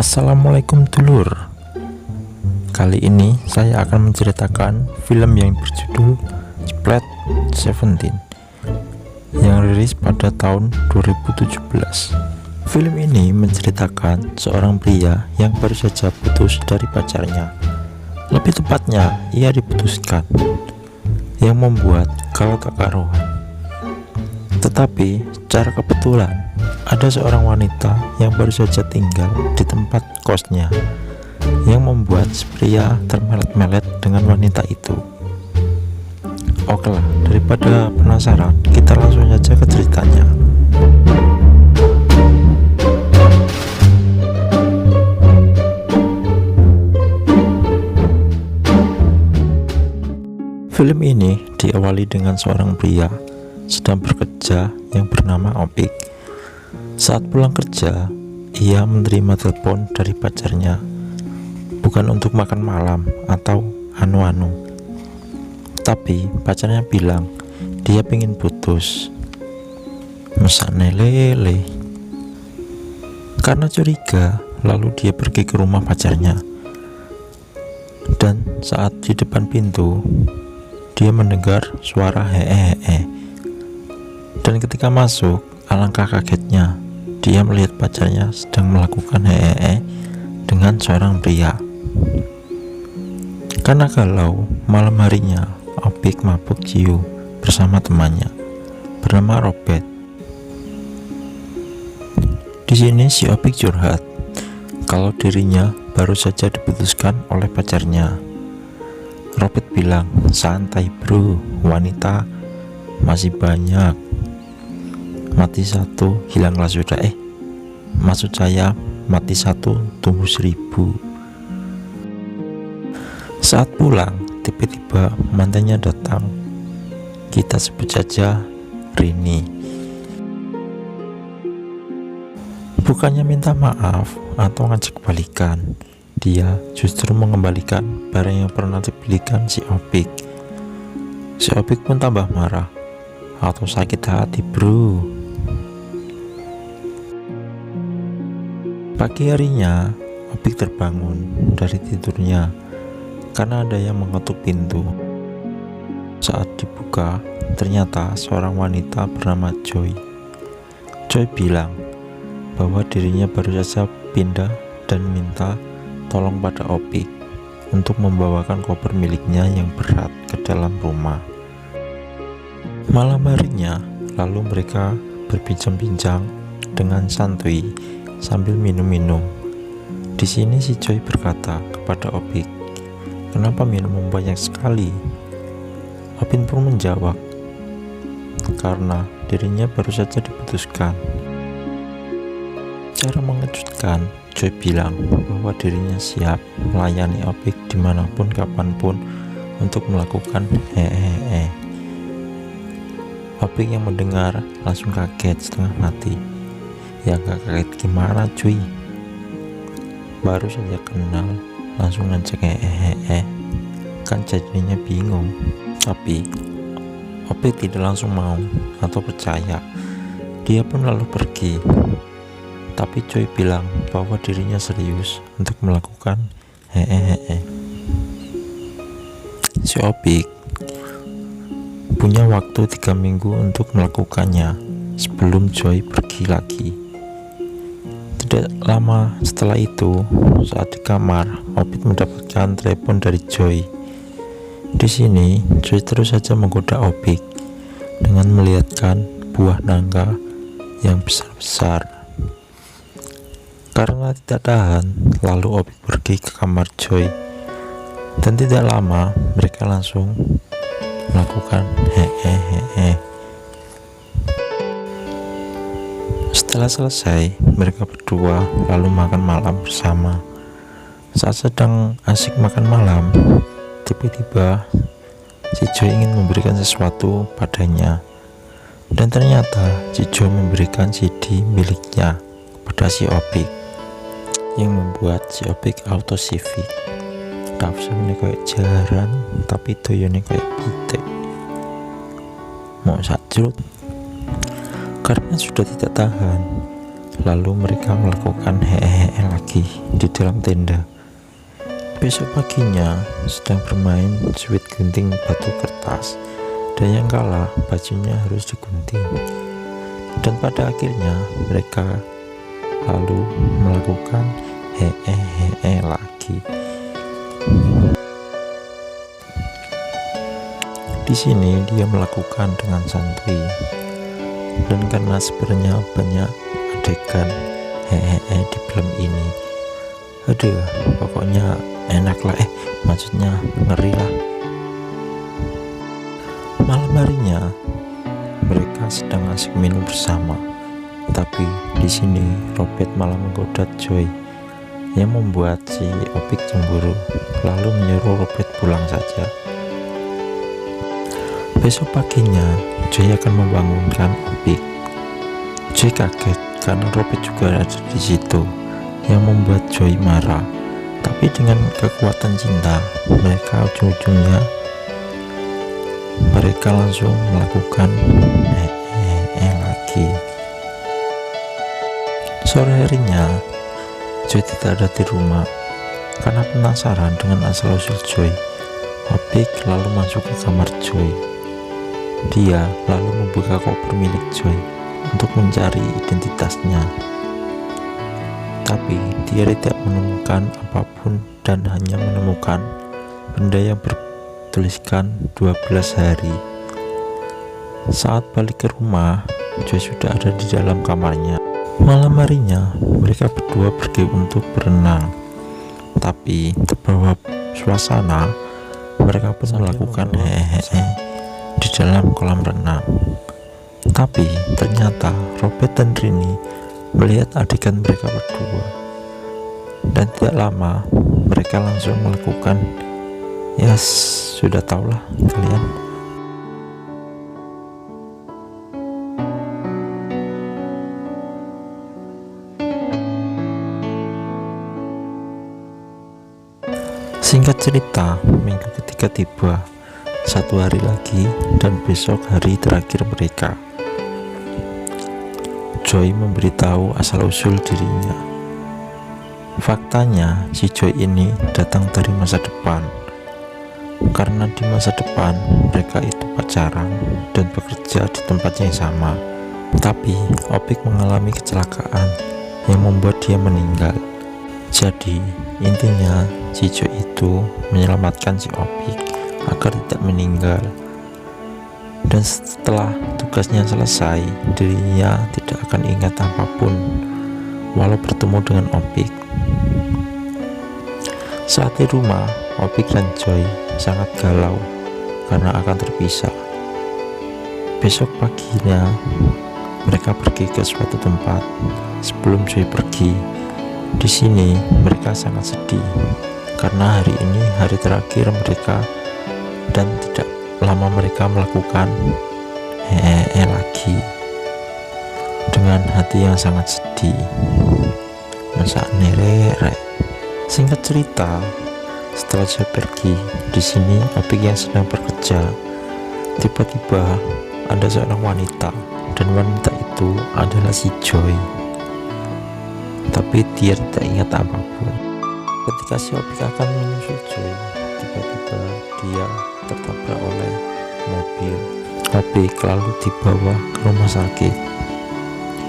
Assalamualaikum dulur. Kali ini saya akan menceritakan film yang berjudul Splat 17 yang rilis pada tahun 2017. Film ini menceritakan seorang pria yang baru saja putus dari pacarnya. Lebih tepatnya, ia diputuskan, yang membuat galau tak karuan. Tetapi secara kebetulan ada seorang wanita yang baru saja tinggal di tempat kosnya, yang membuat si pria termelet-melet dengan wanita itu. Oke lah, daripada penasaran, kita langsung saja ke ceritanya. Film ini diawali dengan seorang pria sedang bekerja yang bernama Opik. Saat pulang kerja, ia menerima telepon dari pacarnya, bukan untuk makan malam atau anu-anu, tapi pacarnya bilang dia pengen putus. Mesane lele. Karena curiga, lalu dia pergi ke rumah pacarnya. Dan saat di depan pintu, dia mendengar suara hehehe. Dan ketika masuk, alangkah kagetnya dia melihat pacarnya sedang melakukan hehehe dengan seorang pria. Karena galau, malam harinya Opik mabuk ciu bersama temannya bernama Robert. Di sini si Opik curhat kalau dirinya baru saja diputuskan oleh pacarnya. Robert bilang, santai bro, wanita masih banyak, mati satu hilanglah sudah. Maksud saya mati satu tumbuh 1000. Saat pulang, tiba-tiba mantannya datang. Kita sebut saja Rini. Bukannya minta maaf atau ngajak balikan, dia justru mengembalikan barang yang pernah dibelikan si Opik. Si Opik pun tambah marah atau sakit hati bro. Pagi harinya, Opik terbangun dari tidurnya karena ada yang mengetuk pintu. Saat dibuka, ternyata seorang wanita bernama Joy. Joy bilang bahwa dirinya baru saja pindah dan minta tolong pada Opik untuk membawakan koper miliknya yang berat ke dalam rumah. Malam harinya, lalu mereka berbincang-bincang dengan santuy sambil minum-minum. Di sini si Joy berkata kepada Opik, "Kenapa minum banyak sekali?" Opik pun menjawab, "Karena dirinya baru saja diputuskan." Cara mengejutkan, Joy bilang bahwa dirinya siap melayani Opik dimanapun kapanpun untuk melakukan hehehe. Opik yang mendengar langsung kaget setengah mati. Ya gak kaget gimana cuy, baru saja kenal langsung ngajak hehehe, kan jadinya bingung. Tapi Opik tidak langsung mau atau percaya. Dia pun lalu pergi. Tapi Joy bilang bahwa dirinya serius untuk melakukan hehehe. Si Opik punya waktu 3 minggu untuk melakukannya sebelum Joy pergi lagi. Tidak lama setelah itu, saat di kamar, Opik mendapatkan telepon dari Joy. Di sini, Joy terus saja menggoda Opik dengan melihatkan buah nangka yang besar-besar. Karena tidak tahan, lalu Opik pergi ke kamar Joy. Dan tidak lama, mereka langsung melakukan hehehe. Setelah selesai, mereka berdua lalu makan malam bersama. Saat sedang asik makan malam, tiba-tiba si Joy ingin memberikan sesuatu padanya. Dan ternyata si Joy memberikan CD miliknya kepada si Opik, yang membuat si Opik auto civic. Nafsunya kayak jaran, tapi doyone kayak pitik. Mau sajrut. Karena sudah tidak tahan, Lalu mereka melakukan hehehe lagi di dalam tenda. Besok paginya sedang bermain sweet gunting batu kertas, dan yang kalah bajunya harus digunting. Dan pada akhirnya mereka lalu melakukan hehehe lagi. Di sini dia melakukan dengan santai, dan karena sebenarnya banyak adegan hehehe di film ini, aduh pokoknya enak lah, maksudnya ngeri lah. Malam harinya mereka sedang asik minum bersama, tapi di sini Robert malah menggoda Joy, yang membuat si Opik cemburu, lalu menyuruh Robert pulang saja. Besok paginya Joy akan membangunkan Opik. Joy kaget karena Robert juga ada di situ, yang membuat Joy marah. Tapi dengan kekuatan cinta mereka, ujung-ujungnya mereka langsung melakukan lagi. Sore harinya Joy tidak ada di rumah. Karena penasaran dengan asal-usul Joy, Opik lalu masuk ke kamar Joy. Dia lalu membuka koper milik Joy untuk mencari identitasnya, tapi dia tidak menemukan apapun dan hanya menemukan benda yang bertuliskan 12 hari. Saat balik ke rumah, Joy sudah ada di dalam kamarnya. Malam harinya mereka berdua pergi untuk berenang, tapi terbawa suasana mereka pun melakukan hehehe di dalam kolam renang. Tapi ternyata Robert dan Rini melihat adegan mereka berdua, dan tidak lama mereka langsung melakukan, ya sudah tahulah kalian. Singkat cerita, minggu ketiga tiba. 1 hari lagi dan besok hari terakhir mereka. Joy memberitahu asal-usul dirinya. Faktanya si Joy ini datang dari masa depan, karena di masa depan mereka itu pacaran dan bekerja di tempat yang sama. Tapi Opik mengalami kecelakaan yang membuat dia meninggal. Jadi intinya si Joy itu menyelamatkan si Opik agar tidak meninggal. Dan setelah tugasnya selesai, dirinya tidak akan ingat apapun walau bertemu dengan Opik. Saat di rumah, Opik dan Joy sangat galau karena akan terpisah. Besok paginya mereka pergi ke suatu tempat. Sebelum Joy pergi, di sini mereka sangat sedih karena hari ini hari terakhir mereka, dan tidak lama mereka melakukan hehehe lagi dengan hati yang sangat sedih. Masa nerek. Singkat cerita, setelah Joy pergi, di sini Opik yang sedang bekerja, tiba-tiba ada seorang wanita, dan wanita itu adalah si Joy. Tapi dia tidak ingat apapun. Ketika si Opik akan menyusul Joy, tiba-tiba dia tertabrak oleh mobil. Opik lalu dibawa ke rumah sakit.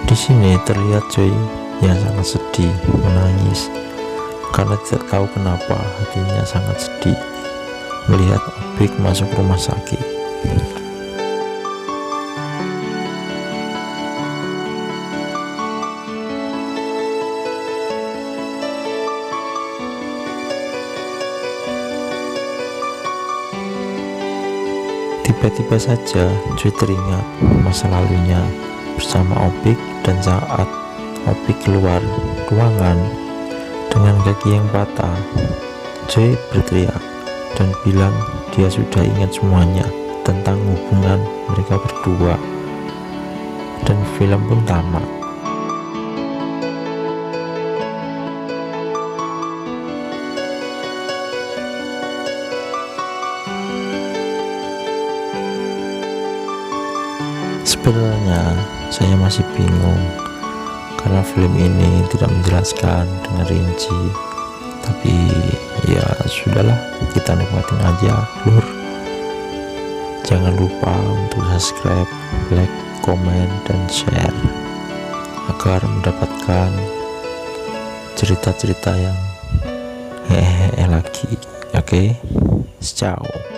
Di sini terlihat Joy yang sangat sedih, menangis karena tidak tahu kenapa hatinya sangat sedih melihat Opik masuk rumah sakit. Tiba-tiba saja Joy teringat masa lalunya bersama Opik, dan saat Opik keluar ruangan dengan kaki yang patah, Joy berteriak dan bilang dia sudah ingat semuanya tentang hubungan mereka berdua, dan film pun tamat. Sebenarnya saya masih bingung karena film ini tidak menjelaskan dengan rinci. Tapi ya sudahlah, kita nikmatin aja lur. Jangan lupa untuk subscribe, like, komen, dan share agar mendapatkan cerita-cerita yang hehehe lagi. Oke, ciao.